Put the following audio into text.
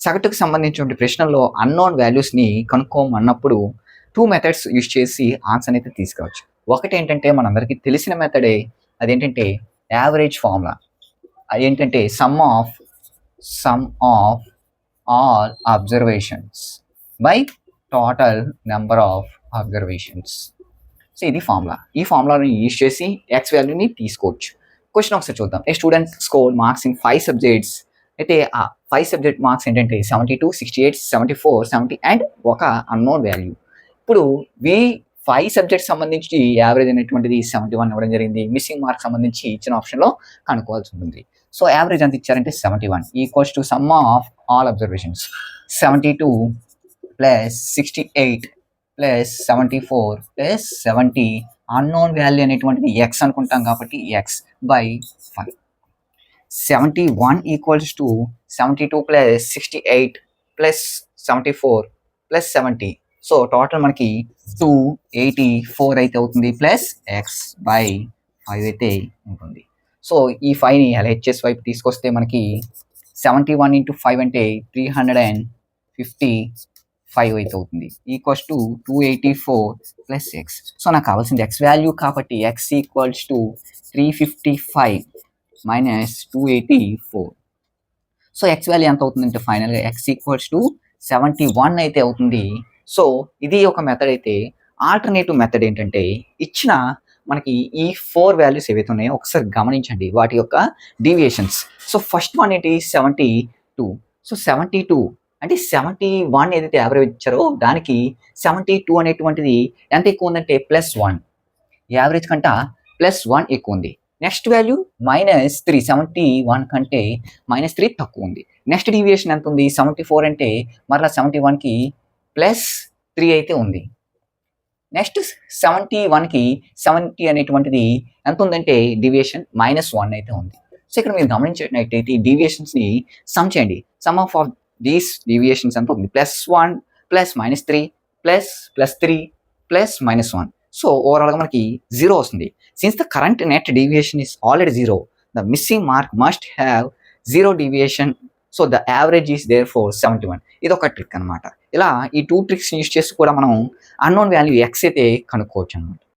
సగటుకు సంబంధించిన ప్రశ్నల్లో అన్నోన్ వాల్యూస్ని కనుక్కోమన్నప్పుడు 2 methods use చేసి ఆన్సర్ అయితే తీసుకోవచ్చు. ఒకటి ఏంటంటే మనందరికీ తెలిసిన మెథడే, అదేంటంటే యావరేజ్ ఫార్ములా. అదేంటంటే some of all observations by total number of observations. So ఇది ఫార్ములా. ఈ ఫార్ములాని యూజ్ చేసి ఎక్స్ వాల్యూని తీసుకోవచ్చు. క్వశ్చన్ ఒకసారి చూద్దాం. A student score marks in 5 subjects. అయితే ఆ 5 సబ్జెక్ట్ మార్క్స్ ఏంటంటే 72, 68, 74, 70 అండ్ ఒక అన్నోన్ వాల్యూ. ఇప్పుడు 5 సబ్జెక్ట్ సంబంధించి యావరేజ్ అనేటువంటిది 71 ఇవ్వడం జరిగింది. మిస్సింగ్ మార్క్ సంబంధించి ఇచ్చిన ఆప్షన్లో కనుక్కోవాల్సి ఉంటుంది. సో యావరేజ్ ఎంత ఇచ్చారంటే 71 equals to some of all observations 72 plus 68 plus 74 plus 70. Unknown value అనేటువంటిది ఎక్స్ అనుకుంటాం కాబట్టి X by 5. 71 equals to 72 plus 68 plus 74 plus 70. So total మనకి 284 అయితే అవుతుంది ప్లస్ ఎక్స్ బై 5 అయితే ఉంటుంది. సో ఈ 5ని ఎల్హెచ్ఎస్ వైపు తీసుకొస్తే మనకి 71 ఇంటూ 5 అంటే 355 అయితే అవుతుంది equals to 284 plus X. So నాకు కావాల్సింది ఎక్స్ వాల్యూ కాబట్టి X equals to 355 minus 284. So X value ఎంత అవుతుందంటే ఫైనల్గా ఎక్స్ ఈక్వల్స్ టు 71 అయితే అవుతుంది. సో ఇది ఒక మెథడ్ అయితే, ఆల్టర్నేటివ్ మెథడ్ ఏంటంటే ఇచ్చిన మనకి ఈ 4 వాల్యూస్ ఏవైతే ఉన్నాయో ఒకసారి గమనించండి వాటి యొక్క డీవియేషన్స్. సో ఫస్ట్ వన్ ఏంటి 72. సో 72 అంటే 71 ఏదైతే యావరేజ్ ఇచ్చారో దానికి 72 అనేటువంటిది ఎంత ఎక్కువ ఉందంటే +1. యావరేజ్ కంట +1 ఎక్కువ ఉంది. నెక్స్ట్ వాల్యూ -3, 71 కంటే -3 తక్కువ ఉంది. నెక్స్ట్ డీవియేషన్ ఎంత ఉంది 74 అంటే మరలా 71కి +3 అయితే ఉంది. నెక్స్ట్ 71కి 70 అనేటువంటిది ఎంత ఉందంటే డీవియేషన్ -1 అయితే ఉంది. సో ఇక్కడ మీరు గమనించినట్టయితే ఈ డీవియేషన్స్ని సమ్ చేయండి. సమ్ ఆఫ్ దీస్ డీవియేషన్స్ ఎంత ఉంది +1 ప్లస్ -3 ప్లస్ +3 ప్లస్ -1. సో ఓవరాల్గా మనకి 0 వస్తుంది. Since the current net deviation is already 0, the missing mark must have 0 deviation. So the average is therefore 71. ఇది ఒక ట్రిక్ అనమాట. ఇలా ఈ 2 ట్రిక్స్ యూజ్ చేసి కూడా మనం అన్నోన్ వాల్యూ ఎక్స్ అయితే కనుక్కోవచ్చు అనమాట.